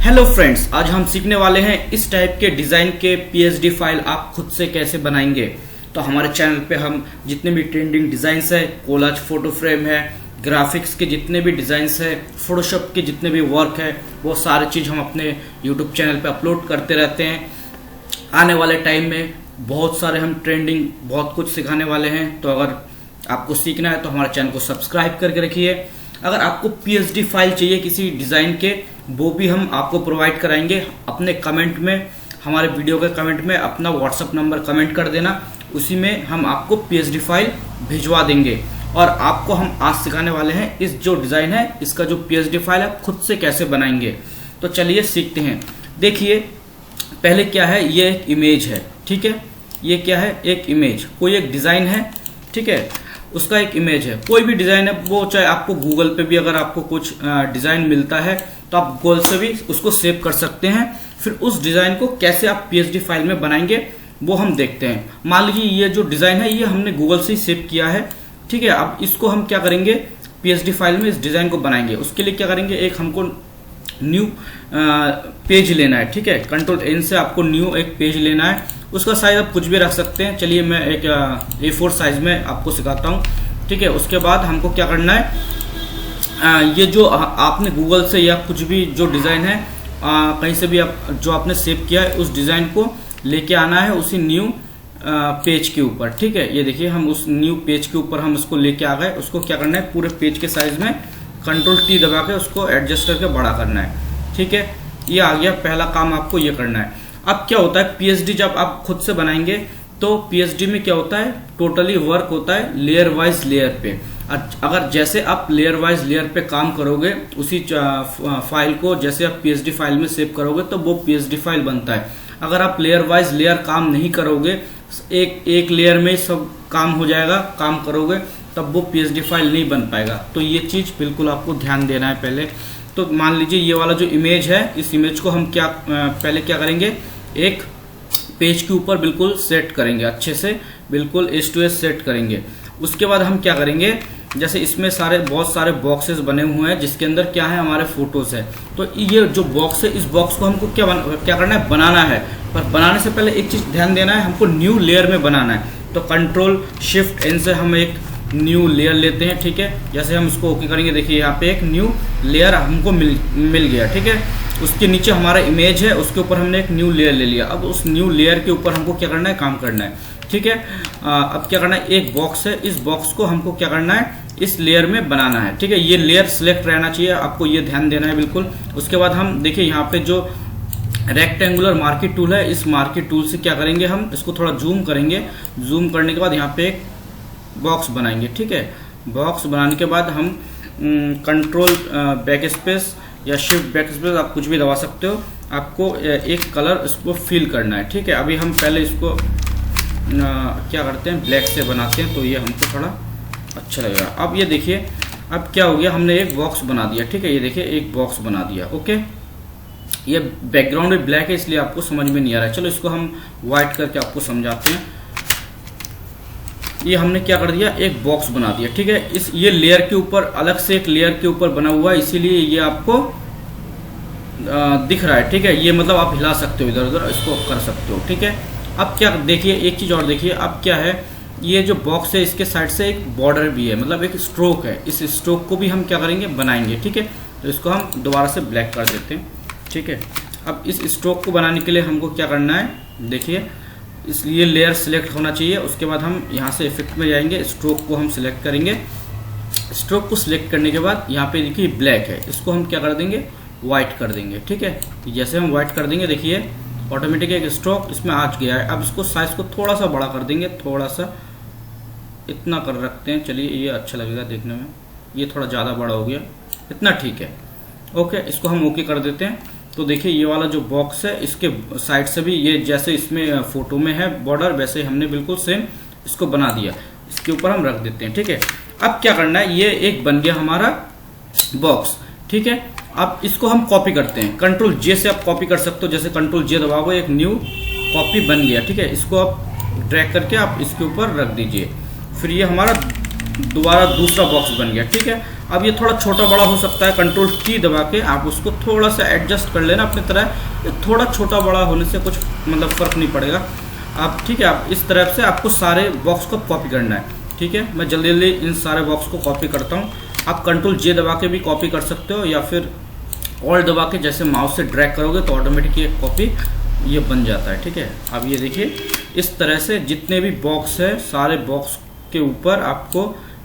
Hello friends, आज हम सीखने वाले हैं इस टाइप के डिजाइन के पीएसडी फाइल आप खुद से कैसे बनाएंगे। तो हमारे चैनल पे हम जितने भी ट्रेंडिंग डिजाइन्स है, कोलाज फोटो फ्रेम है, ग्राफिक्स के जितने भी डिजाइन्स है, फोटोशॉप के जितने भी वर्क है, वो सारी चीज हम अपने यूट्यूब चैनल पे अपलोड करते रहते हैं। आने वाले टाइम में बहुत सारे हम ट्रेंडिंग बहुत कुछ सिखाने वाले हैं। तो अगर आपको सीखना है तो हमारे चैनल को सब्सक्राइब करके रखिए। अगर आपको पीएसडी फाइल चाहिए किसी डिजाइन के, वो भी हम आपको प्रोवाइड कराएंगे। अपने कमेंट में, हमारे वीडियो के कमेंट में अपना व्हाट्सएप नंबर कमेंट कर देना, उसी में हम आपको पीएसडी फाइल भिजवा देंगे। और आपको हम आज सिखाने वाले हैं इस जो डिजाइन है, इसका जो पीएसडी फाइल है खुद से कैसे बनाएंगे। तो चलिए सीखते हैं। देखिए पहले क्या है, ये एक इमेज है, ठीक है। ये क्या है, एक इमेज, कोई एक डिजाइन है, ठीक है, उसका एक इमेज है। कोई भी डिजाइन है, वो चाहे आपको गूगल पे भी अगर आपको कुछ डिजाइन मिलता है तो आप गूगल से भी उसको सेव कर सकते हैं। फिर उस डिजाइन को कैसे आप पीएसडी फाइल में बनाएंगे वो हम देखते हैं। मान लीजिए ये जो डिजाइन है ये हमने गूगल से ही सेव किया है, ठीक है। अब इसको हम क्या करेंगे, पीएसडी फाइल में इस डिजाइन को बनाएंगे। उसके लिए क्या करेंगे, एक हमको न्यू पेज लेना है, ठीक है। कंट्रोल एन से आपको न्यू एक पेज लेना है। उसका साइज आप कुछ भी रख सकते हैं। चलिए मैं एक A4 साइज में आपको सिखाता हूँ, ठीक है। उसके बाद हमको क्या करना है, ये जो आपने गूगल से या कुछ भी जो डिजाइन है कहीं से भी आप जो आपने सेव किया है उस डिजाइन को लेके आना है उसी न्यू पेज के ऊपर, ठीक है। ये देखिए हम उस न्यू पेज के ऊपर हम उसको लेके आ गए। उसको क्या करना है, पूरे पेज के साइज में कंट्रोल T दबा के उसको एडजस्ट करके बड़ा करना है, ठीक है। ये आ गया, पहला काम आपको ये करना है। अब क्या होता है, पीएसडी जब आप खुद से बनाएंगे तो पीएसडी में क्या होता है, टोटली वर्क होता है लेयर वाइज लेयर पे। अगर जैसे आप लेयर वाइज लेयर पे काम करोगे, उसी फाइल को जैसे आप पीएसडी फाइल में सेव करोगे तो वो पीएसडी फाइल बनता है। अगर आप लेयर वाइज लेयर काम नहीं करोगे, एक लेयर में सब काम हो जाएगा, काम करोगे तब वो पीएसडी फाइल नहीं बन पाएगा। तो ये चीज बिल्कुल आपको ध्यान देना है पहले। तो मान लीजिए ये वाला जो इमेज है, इस इमेज को हम क्या पहले क्या करेंगे, एक पेज के ऊपर बिल्कुल सेट करेंगे, अच्छे से बिल्कुल एज टू एज सेट करेंगे। उसके बाद हम क्या करेंगे, जैसे इसमें बहुत सारे बॉक्सेस बने हुए हैं जिसके अंदर क्या है, हमारे फोटोज है। तो ये जो बॉक्स है, इस बॉक्स को हमको क्या करना है, बनाना है। पर बनाने से पहले एक चीज ध्यान देना है, हमको न्यू लेयर में बनाना है। तो कंट्रोल शिफ्ट एन से हम एक न्यू लेयर लेते हैं, ठीक है। जैसे हम इसको ओके करेंगे, देखिए यहाँ पे एक न्यू लेयर हमको मिल गया, ठीक है। उसके नीचे हमारा इमेज है, उसके ऊपर हमने एक न्यू लेयर ले लिया। अब उस न्यू लेयर के ऊपर हमको क्या करना है, काम करना है, ठीक है। अब क्या करना है, एक बॉक्स है, इस बॉक्स को हमको क्या करना है, इस लेयर में बनाना है, ठीक है। ये लेयर सिलेक्ट रहना चाहिए, आपको ये ध्यान देना है बिल्कुल। उसके बाद हम देखिए यहाँ पे जो रेक्टेंगुलर मार्केट टूल है, इस मार्केट टूल से क्या करेंगे, हम इसको थोड़ा जूम करेंगे। जूम करने के बाद यहाँ पे एक बॉक्स बनाएंगे, ठीक है। बॉक्स बनाने के बाद हम कंट्रोल बैक स्पेस या शिफ्ट बैक स्पेस, आप कुछ भी दबा सकते हो। आपको एक कलर इसको फिल करना है, ठीक है। अभी हम पहले इसको क्या करते हैं, ब्लैक से बनाते हैं, तो ये हमको थोड़ा अच्छा लगेगा। अब ये देखिए, अब क्या हो गया, हमने एक बॉक्स बना दिया, ठीक है। ये देखिए एक बॉक्स बना दिया, ओके। ये बैकग्राउंड में ब्लैक है इसलिए आपको समझ में नहीं आ रहा है। चलो इसको हम व्हाइट करके आपको समझाते हैं। ये हमने क्या कर दिया, एक बॉक्स बना दिया, ठीक है। ये लेयर के ऊपर अलग से एक लेयर के ऊपर बना हुआ है, इसीलिए ये आपको दिख रहा है, ठीक है। ये मतलब आप हिला सकते हो, इधर उधर इसको कर सकते हो, ठीक है। अब क्या देखिए, एक चीज और देखिए, अब क्या है, ये जो बॉक्स है इसके साइड से एक बॉर्डर भी है, मतलब एक स्ट्रोक है। इस स्ट्रोक को भी हम क्या करेंगे, बनाएंगे, ठीक है। तो इसको हम दोबारा से ब्लैक कर देते हैं, ठीक है। अब इस स्ट्रोक को बनाने के लिए हमको क्या करना है, देखिए इसलिए लेयर सिलेक्ट होना चाहिए। उसके बाद हम यहाँ से इफेक्ट में जाएंगे, स्ट्रोक को हम सिलेक्ट करेंगे। स्ट्रोक को सिलेक्ट करने के बाद यहाँ पे देखिए ब्लैक है, इसको हम क्या कर देंगे, व्हाइट कर देंगे, ठीक है। जैसे हम व्हाइट कर देंगे, देखिए ऑटोमेटिक एक स्ट्रोक इसमें आ गया है। अब इसको साइज को थोड़ा सा बड़ा कर देंगे, थोड़ा सा इतना कर रखते हैं, चलिए ये अच्छा लगेगा देखने में। ये थोड़ा ज्यादा बड़ा हो गया, इतना ठीक है, ओके। इसको हम ओके कर देते हैं। तो देखिए ये वाला जो बॉक्स है, इसके साइड से भी ये जैसे इसमें फोटो में है बॉर्डर, वैसे हमने बिल्कुल सेम इसको बना दिया। इसके ऊपर हम रख देते हैं, ठीक है। अब क्या करना है, ये एक बन गया हमारा बॉक्स, ठीक है। अब इसको हम कॉपी करते हैं, कंट्रोल J से आप कॉपी कर सकते हो। जैसे कंट्रोल J दबाओगे, एक न्यू कॉपी बन गया, ठीक है। इसको आप ड्रैग करके आप इसके ऊपर रख दीजिए। फिर ये हमारा दोबारा दूसरा बॉक्स बन गया। ठीक है, अब ये थोड़ा छोटा बड़ा हो सकता है, कंट्रोल टी दबा के आप उसको थोड़ा सा एडजस्ट कर लेना अपनी तरह। ये थोड़ा छोटा बड़ा होने से कुछ मतलब फ़र्क नहीं पड़ेगा आप। ठीक है, आप इस तरह से आपको सारे बॉक्स को कॉपी करना है। ठीक है, मैं जल्दी जल्दी इन सारे बॉक्स को कॉपी करता हूँ। आप कंट्रोल जे दबा के भी कॉपी कर सकते हो, या फिर ऑल्ट दबा के जैसे माउस से ड्रैग करोगे तो ऑटोमेटिक ये कॉपी ये बन जाता है। ठीक है, अब ये देखिए इस तरह से जितने भी बॉक्स है सारे बॉक्स के ऊपर आपको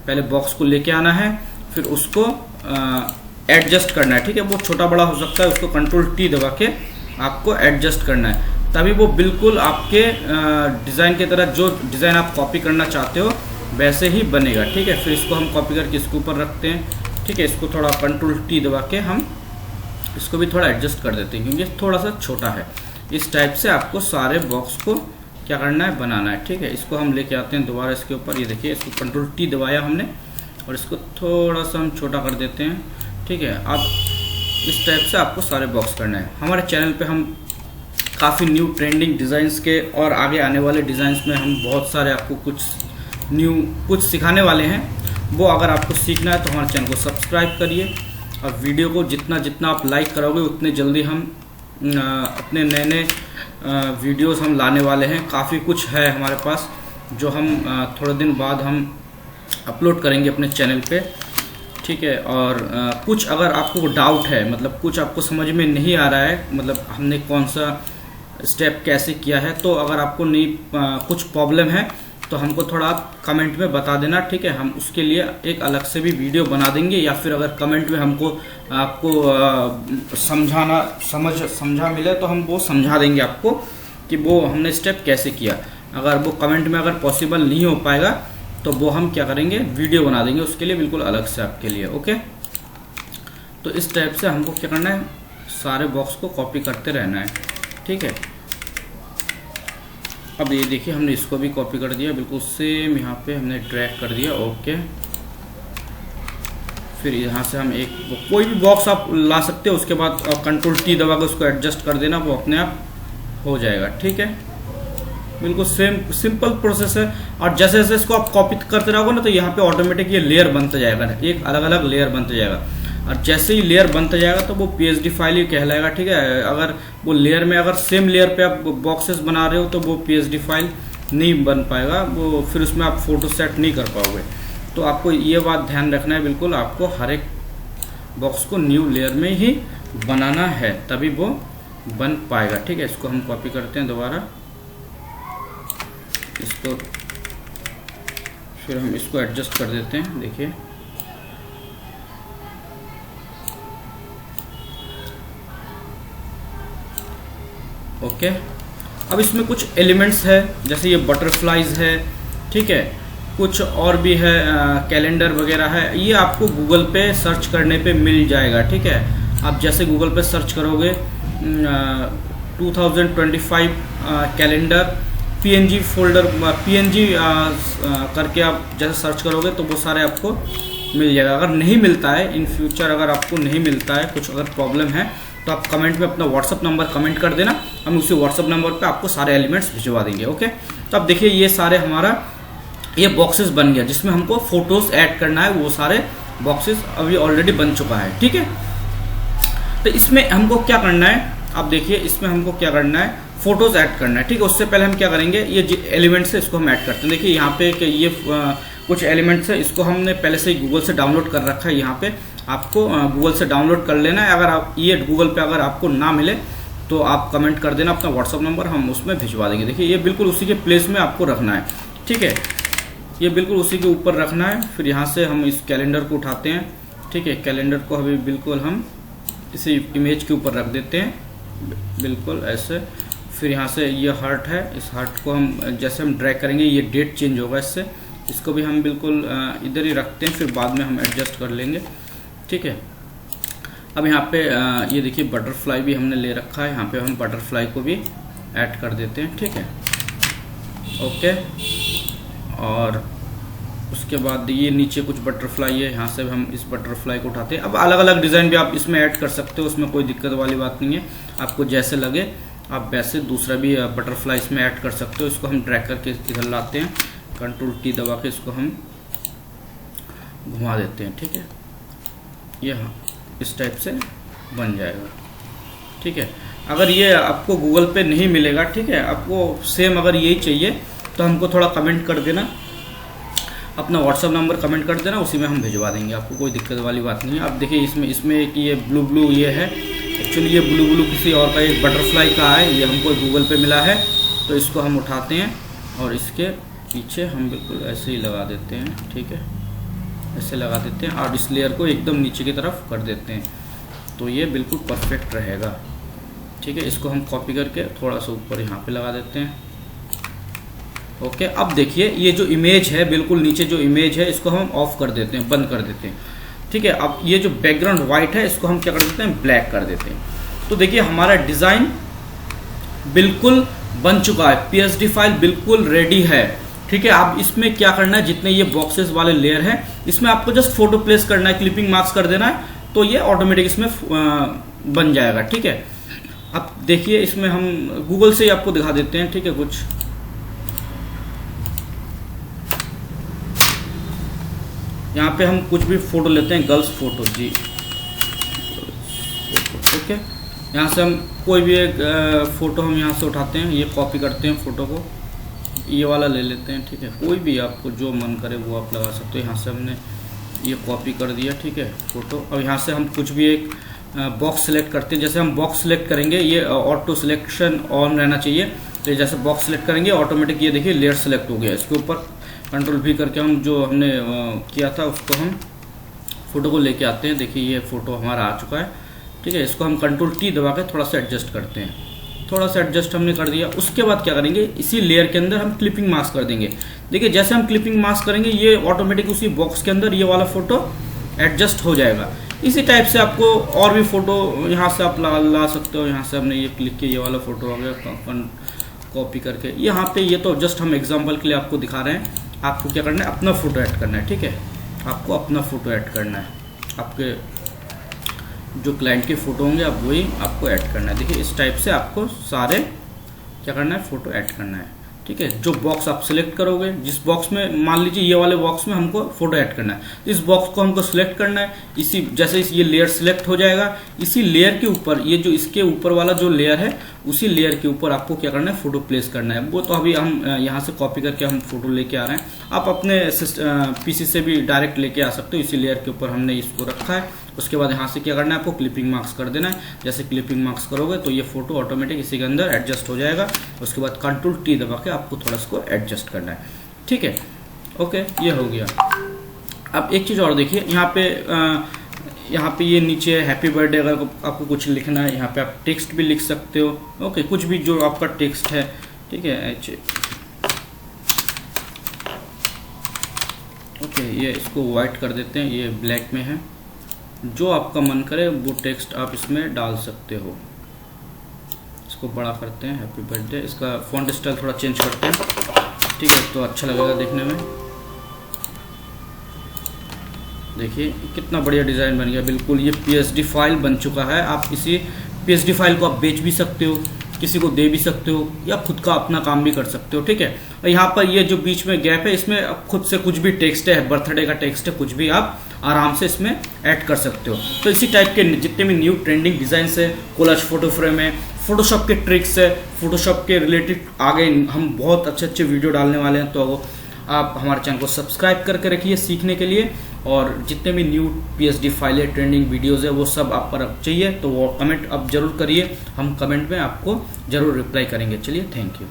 पहले बॉक्स को लेके आना है, फिर उसको एडजस्ट करना है। ठीक है, वो छोटा बड़ा हो सकता है, उसको कंट्रोल टी दबा के आपको एडजस्ट करना है, तभी वो बिल्कुल आपके डिज़ाइन की तरह जो डिज़ाइन आप कॉपी करना चाहते हो वैसे ही बनेगा। ठीक है, फिर इसको हम कॉपी करके इसके ऊपर रखते हैं। ठीक है, इसको थोड़ा कंट्रोल टी दबा के हम इसको भी थोड़ा एडजस्ट कर देते हैं क्योंकि थोड़ा सा छोटा है। इस टाइप से आपको सारे बॉक्स को क्या करना है, बनाना है। ठीक है, इसको हम लेके आते हैं दोबारा इसके ऊपर। ये देखिए इसको कंट्रोल टी दबाया हमने और इसको थोड़ा सा हम छोटा कर देते हैं। ठीक है, अब इस टाइप से आपको सारे बॉक्स करना है। हमारे चैनल पे हम काफ़ी न्यू ट्रेंडिंग डिज़ाइंस के और आगे आने वाले डिज़ाइंस में हम बहुत सारे आपको कुछ सिखाने वाले हैं। वो अगर आपको सीखना है तो हमारे चैनल को सब्सक्राइब करिए और वीडियो को जितना आप लाइक करोगे उतने जल्दी हम अपने नए वीडियोस हम लाने वाले हैं। काफ़ी कुछ है हमारे पास जो हम थोड़े दिन बाद हम अपलोड करेंगे अपने चैनल पे। ठीक है, और कुछ अगर आपको डाउट है, मतलब कुछ आपको समझ में नहीं आ रहा है, मतलब हमने कौन सा स्टेप कैसे किया है, तो अगर आपको नहीं कुछ प्रॉब्लम है तो हमको थोड़ा आप कमेंट में बता देना। ठीक है, हम उसके लिए एक अलग से भी वीडियो बना देंगे, या फिर अगर कमेंट में हमको आपको समझा मिले तो हम वो समझा देंगे आपको कि वो हमने स्टेप कैसे किया। अगर वो कमेंट में अगर पॉसिबल नहीं हो पाएगा तो वो हम क्या करेंगे, वीडियो बना देंगे उसके लिए बिल्कुल अलग से आपके लिए। ओके, तो इस टाइप से हमको क्या करना है, सारे बॉक्स को कॉपी करते रहना है। ठीक है, अब ये देखिए हमने इसको भी कॉपी कर दिया, बिल्कुल सेम यहाँ पे हमने ड्रैग कर दिया। ओके, फिर यहाँ से हम कोई भी बॉक्स आप ला सकते हो, उसके बाद कंट्रोल टी दबा के उसको एडजस्ट कर देना, वो अपने आप हो जाएगा। ठीक है, बिल्कुल सिंपल प्रोसेस है। और जैसे जैसे इसको आप कॉपी करते रहोगे ना तो यहाँ पे ऑटोमेटिक ये लेयर बनता जाएगा, एक अलग अलग लेयर बनता जाएगा, और जैसे ही लेयर बनता जाएगा तो वो पीएचडी फाइल ही कहलाएगा। ठीक है, अगर वो लेयर में अगर सेम लेयर पे आप बॉक्सेस बना रहे हो तो वो पीएचडी फाइल नहीं बन पाएगा, वो फिर उसमें आप फोटो सेट नहीं कर पाओगे। तो आपको ये बात ध्यान रखना है, बिल्कुल आपको हर एक बॉक्स को न्यू लेयर में ही बनाना है, तभी वो बन पाएगा। ठीक है, इसको हम कॉपी करते हैं दोबारा, इसको फिर हम इसको एडजस्ट कर देते हैं। देखिए ओके, अब इसमें कुछ एलिमेंट्स है, जैसे ये बटरफ्लाइज है। ठीक है, कुछ और भी है, कैलेंडर वगैरह है, ये आपको गूगल पे सर्च करने पे मिल जाएगा। ठीक है, आप जैसे गूगल पे सर्च करोगे 2025 कैलेंडर पीएनजी फोल्डर पीएनजी करके आप जैसे सर्च करोगे तो वो सारे आपको मिल जाएगा। अगर नहीं मिलता है इन फ्यूचर, अगर आपको नहीं मिलता है, कुछ अगर प्रॉब्लम है तो आप कमेंट में अपना व्हाट्सअप नंबर कमेंट कर देना, हम उसी व्हाट्सअप नंबर पे आपको सारे एलिमेंट्स भिजवा देंगे। ओके, तो अब देखिए ये सारे हमारा ये बॉक्सेस बन गया, जिसमें हमको फोटोज ऐड करना है, वो सारे बॉक्सेस अभी ऑलरेडी बन चुका है। ठीक है, तो इसमें हमको क्या करना है, आप देखिए इसमें हमको क्या करना है, फोटोज ऐड करना है। ठीक है, उससे पहले हम क्या करेंगे, ये एलिमेंट्स है इसको हम ऐड करते हैं। देखिए यहाँ पे कि ये कुछ एलिमेंट्स है, इसको हमने पहले से ही गूगल से डाउनलोड कर रखा है। यहाँ पे आपको गूगल से डाउनलोड कर लेना है। अगर आप ये गूगल पे अगर आपको ना मिले तो आप कमेंट कर देना अपना व्हाट्सअप नंबर, हम उसमें भिजवा देंगे। देखिए ये बिल्कुल उसी के प्लेस में आपको रखना है। ठीक है, ये बिल्कुल उसी के ऊपर रखना है। फिर यहाँ से हम इस कैलेंडर को उठाते हैं। ठीक है, कैलेंडर को अभी बिल्कुल हम इसे इमेज के ऊपर रख देते हैं, बिल्कुल ऐसे। फिर यहाँ से ये हार्ट है, इस हार्ट को हम जैसे हम ड्रैग करेंगे ये डेट चेंज होगा इससे, इसको भी हम बिल्कुल इधर ही रखते हैं, फिर बाद में हम एडजस्ट कर लेंगे। ठीक है, अब यहाँ पे ये देखिए बटरफ्लाई भी हमने ले रखा है, यहाँ पे हम बटरफ्लाई को भी ऐड कर देते हैं। ठीक है, ओके, और उसके बाद ये नीचे कुछ बटरफ्लाई है, यहाँ से हम इस बटरफ्लाई को उठाते हैं। अब अलग अलग डिज़ाइन भी आप इसमें ऐड कर सकते हो, उसमें कोई दिक्कत वाली बात नहीं है। आपको जैसे लगे आप वैसे दूसरा भी बटरफ्लाई इसमें ऐड कर सकते हो। इसको हम ड्रैग करके इधर लाते हैं, कंट्रोल टी दबा के इसको हम घुमा देते हैं, ठीक है। ये हाँ इस टाइप से बन जाएगा, ठीक है। अगर ये आपको गूगल पे नहीं मिलेगा, ठीक है, आपको सेम अगर यही चाहिए तो हमको थोड़ा कमेंट कर देना, अपना व्हाट्सअप नंबर कमेंट कर देना, उसी में हम भिजवा देंगे, आपको कोई दिक्कत वाली बात नहीं है। अब देखिए इसमें एक ये ब्लू ये है, एक्चुअली ये ब्लू किसी और का एक बटरफ्लाई का है, ये हमको गूगल पे मिला है। तो इसको हम उठाते हैं और इसके पीछे हम बिल्कुल ऐसे ही लगा देते हैं, ठीक है, ऐसे लगा देते हैं और इस लेयर को एकदम नीचे की तरफ कर देते हैं, तो ये बिल्कुल परफेक्ट रहेगा, ठीक है। इसको हम कॉपी करके थोड़ा सा ऊपर यहाँ पे लगा देते हैं, ओके। अब देखिए ये जो इमेज है, बिल्कुल नीचे जो इमेज है, इसको हम ऑफ कर देते हैं, बंद कर देते हैं, ठीक है। अब ये जो बैकग्राउंड व्हाइट है, इसको हम क्या कर देते हैं, ब्लैक कर देते हैं। तो देखिए हमारा डिज़ाइन बिल्कुल बन चुका है, पीएसडी फाइल बिल्कुल रेडी है, ठीक है। अब इसमें क्या करना है, जितने ये बॉक्सेस वाले लेयर हैं, इसमें आपको जस्ट फोटो प्लेस करना है, क्लिपिंग मार्क्स कर देना है, तो ये ऑटोमेटिक इसमें बन जाएगा, ठीक है। अब देखिए इसमें हम गूगल से ही आपको दिखा देते हैं, ठीक है। कुछ यहाँ पे हम कुछ भी फोटो लेते हैं, गर्ल्स फोटो जी, ओके। यहाँ से हम कोई भी एक फोटो हम यहाँ से उठाते हैं, ये कॉपी करते हैं फोटो को, ये वाला ले लेते हैं, ठीक है। कोई भी आपको जो मन करे वो आप लगा सकते हो। यहाँ से हमने ये कॉपी कर दिया, ठीक है, फोटो। अब यहाँ से हम कुछ भी एक बॉक्स सेलेक्ट करते हैं, जैसे हम बॉक्स सेलेक्ट करेंगे, ये ऑटो सिलेक्शन ऑन रहना चाहिए, तो जैसे बॉक्स सेलेक्ट करेंगे ऑटोमेटिक ये देखिए लेयर सेलेक्ट हो गया। इसके ऊपर कंट्रोल भी करके हम जो हमने किया था उसको हम फोटो को लेके आते हैं, देखिए ये फोटो हमारा आ चुका है, ठीक है। इसको हम कंट्रोल टी दबा के थोड़ा सा एडजस्ट करते हैं, थोड़ा सा एडजस्ट हमने कर दिया। उसके बाद क्या करेंगे, इसी लेयर के अंदर हम क्लिपिंग मास्क कर देंगे। देखिए जैसे हम क्लिपिंग मास्क करेंगे, ये ऑटोमेटिक उसी बॉक्स के अंदर ये वाला फोटो एडजस्ट हो जाएगा। इसी टाइप से आपको और भी फोटो यहाँ से आप ला सकते हो। यहाँ से हमने ये क्लिक किया, ये वाला फोटो आ गया, कॉपी करके यहाँ पे, ये तो जस्ट हम एग्जाम्पल के लिए आपको दिखा रहे हैं। आपको क्या करना है, अपना फोटो ऐड करना है, ठीक है। आपको अपना फोटो ऐड करना है, आपके जो क्लाइंट के फोटो होंगे आप वही आपको ऐड करना है। देखिए इस टाइप से आपको सारे क्या करना है, फोटो ऐड करना है, ठीक है। जो बॉक्स आप सिलेक्ट करोगे, जिस बॉक्स में, मान लीजिए ये वाले बॉक्स में हमको फोटो ऐड करना है, इस बॉक्स को हमको सिलेक्ट करना है। इसी जैसे ये लेयर सिलेक्ट हो जाएगा, इसी लेयर के ऊपर, ये जो इसके ऊपर वाला जो लेयर है, उसी लेयर के ऊपर आपको क्या करना है, फोटो प्लेस करना है। वो तो अभी हम यहाँ से कॉपी करके हम फोटो लेके आ रहे हैं, आप अपने पीसी से भी डायरेक्ट लेके आ सकते हो। इसी लेयर के ऊपर हमने इसको रखा है। उसके बाद यहाँ से क्या करना है, आपको क्लिपिंग मार्क्स कर देना है। जैसे क्लिपिंग मार्क्स करोगे तो ये फोटो ऑटोमेटिक इसी के अंदर एडजस्ट हो जाएगा। उसके बाद कंट्रोल टी दबा के आपको थोड़ा इसको एडजस्ट करना है, ठीक है, ओके। ये हो गया। अब एक चीज़ और देखिए, यहाँ पे ये नीचे हैप्पी बर्थडे, अगर आपको कुछ लिखना है यहाँ पे आप टेक्स्ट भी लिख सकते हो, ओके। कुछ भी जो आपका टेक्स्ट है, ठीक है, ओके। ये इसको वाइट कर देते हैं, ये ब्लैक में है। जो आपका मन करे वो टेक्स्ट आप इसमें डाल सकते हो। इसको बड़ा करते हैं, हैप्पी बर्थडे। इसका फॉन्ट स्टाइल थोड़ा चेंज करते हैं, ठीक है, तो अच्छा लगेगा देखने में। देखिए कितना बढ़िया डिज़ाइन बन गया, बिल्कुल ये पीएसडी फाइल बन चुका है। आप इसी पीएसडी फाइल को आप बेच भी सकते हो, किसी को दे भी सकते हो, या खुद का अपना काम भी कर सकते हो, ठीक है। और यहाँ पर ये जो बीच में गैप है, इसमें आप खुद से कुछ भी टेक्स्ट है, बर्थडे का टेक्स्ट है, कुछ भी आप आराम से इसमें ऐड कर सकते हो। तो इसी टाइप के जितने भी न्यू ट्रेंडिंग डिजाइन है, कोलाज फोटो फ्रेम है, फोटोशॉप के ट्रिक्स है, फोटोशॉप के रिलेटेड आगे हम बहुत अच्छे वीडियो डालने वाले हैं। तो आप हमारे चैनल को सब्सक्राइब करके रखिए सीखने के लिए। और जितने भी न्यू पीएसडी फाइलें, ट्रेंडिंग वीडियोस है, वो सब आप पर चाहिए तो वो कमेंट आप जरूर करिए, हम कमेंट में आपको जरूर रिप्लाई करेंगे। चलिए, थैंक यू।